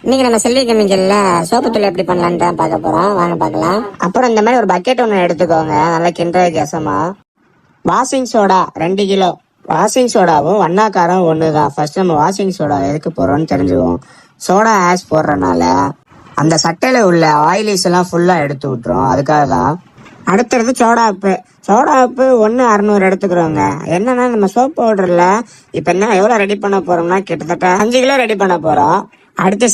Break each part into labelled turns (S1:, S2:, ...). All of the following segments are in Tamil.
S1: இன்னைக்கு நம்ம செல்வி கெமிக்கல்ல சோப்புத்தூள் எப்படி பண்ணலான்னு தான் பார்க்க போறோம். வாங்க பார்க்கலாம். அப்புறம் இந்த மாதிரி ஒரு பக்கெட் ஒன்று எடுத்துக்கோங்க, நல்லா கிண்டற கேசமா. Washing soda 2 kilo. வாஷிங் சோடாவும் வண்ணாக்காரம் ஒண்ணுதான். ஃபர்ஸ்ட் நம்ம வாஷிங் சோடா எதுக்கு போடுறோம்னு தெரிஞ்சுக்குவோம். சோடா ஆஷ் போடுறதுனால அந்த சட்டையில உள்ள ஆயிலிஸ் எல்லாம் ஃபுல்லா எடுத்து விட்டுரும், அதுக்காக தான். அடுத்தது சோடா உப்பு. சோடா உப்பு 1/600 எடுத்துக்கிறோங்க. என்னன்னா நம்ம சோப் பவுடர்ல இப்ப என்ன எவ்வளவு ரெடி பண்ண போறோம்னா கிட்டத்தட்ட 5 கிலோ ரெடி பண்ண போறோம். அடுத்து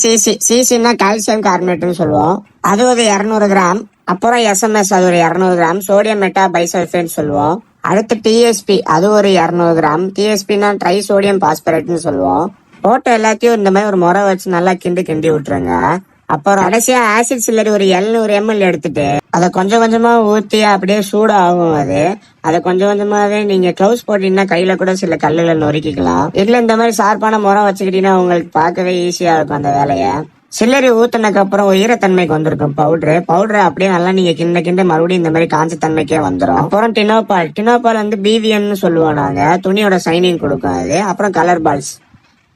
S1: சிசின்னா கால்சியம் கார்பனேட்னு சொல்லுவோம், அது ஒரு 200 கிராம். அப்புறம் எஸ்எம்எஸ், அது ஒரு 200 கிராம். சோடியம் மெட்டா பைசல்ஃபேட் சொல்லுவோம். அடுத்து டிஎஸ்பி, அது ஒரு 200 கிராம். டிஎஸ்பின்னா ட்ரை சோடியம் பாஸ்பரேட்னு சொல்லுவோம். போட்டு எல்லாத்தையும் இந்த மாதிரி ஒரு முறை வச்சு நல்லா கிண்டி விட்டுருங்க. அப்புறம் கடைசியா ஆசிட் சில்லரி ஒரு 700 ml எடுத்துட்டு அதை கொஞ்சம் கொஞ்சமா ஊத்தி அப்படியே சூடாகும். அதை கொஞ்சம் கொஞ்சமாவே நீங்க கிளவுஸ் போட்டீங்கன்னா கையில கூட சில கல்லுல நொறுக்கிக்கலாம். இதுல இந்த மாதிரி ஷார்ப்பான முறம் வச்சுக்கிட்டீங்கன்னா உங்களுக்கு பார்க்கவே ஈஸியா இருக்கும் அந்த வேலையை. சில்லரி ஊத்துனதுக்கு அப்புறம் ஈரத்தன்மைக்கு வந்திருக்கும் பவுடர் அப்படியே நல்லா நீங்க கிண்ட மறுபடியும் இந்த மாதிரி காஞ்ச தன்மைக்கே வந்துடும். அப்புறம் டினோபால் வந்து பிவிஎன்னு சொல்லுவோம் நாங்க, துணியோட சைனிங் கொடுக்கும் அது. அப்புறம் கலர் பால்ஸ்,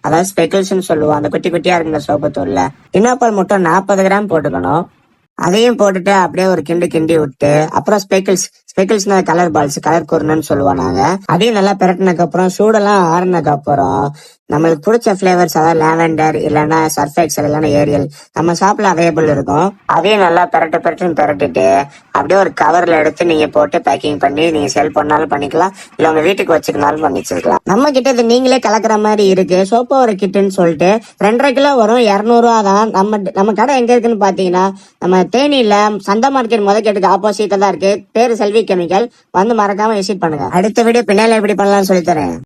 S1: அதாவது ஸ்பெக்கிள்ஸ்னு சொல்லுவோம், அந்த குட்டி குட்டியா இருக்குங்க சோப்பத்தூள்ல. டினோபால் மட்டும் 40 கிராம் போட்டுக்கணும். அதையும் போட்டுட்டு அப்படியே ஒரு கிண்டி விட்டு, அப்புறம் ஸ்பெக்கிள்ஸ்னா கலர் பால்ஸ், கலர் குருணுன்னு சொல்லுவோம் நாங்க. அதையும் நல்லா பிரட்டினதுக்கு அப்புறம் சூடெல்லாம் ஆறுனதுக்கு அப்புறம் நம்மளுக்கு பிடிச்ச பிளேவர்ஸ், அதாவது லாவெண்டர் இல்லைன்னா சர்ஃப் எக்ஸல் இல்லைன்னா ஏரியல் நம்ம ஷாப்ல அவைலபிள் இருக்கும். அதையும் நல்லா பிரட்டிட்டு அப்படியே ஒரு கவர்ல எடுத்து நீங்க போட்டு பேக்கிங் பண்ணி நீங்க செல் பண்ணாலும் பண்ணிக்கலாம், இல்ல உங்க வீட்டுக்கு வச்சுக்கனாலும் பண்ணி வச்சிருக்கலாம். நம்ம கிட்ட இது நீங்களே கலக்குற மாதிரி இருக்கு. சோப்பு ஒரு கிட்டுன்னு சொல்லிட்டு 2.5 கிலோ வரும், 200 ரூபா தான். நம்ம கடை எங்க இருக்குன்னு பாத்தீங்கன்னா நம்ம தேனியில சந்தா மார்க்கெட் முதக்கெட்டுக்கு ஆப்போசிட்ல தான் இருக்கு. பேரு செல்வி கெமிக்கல். வந்து மறக்காம விசிட் பண்ணுங்க. அடுத்த வீடியோ பின்னால எப்படி பண்ணலாம்னு சொல்லி தரேன்.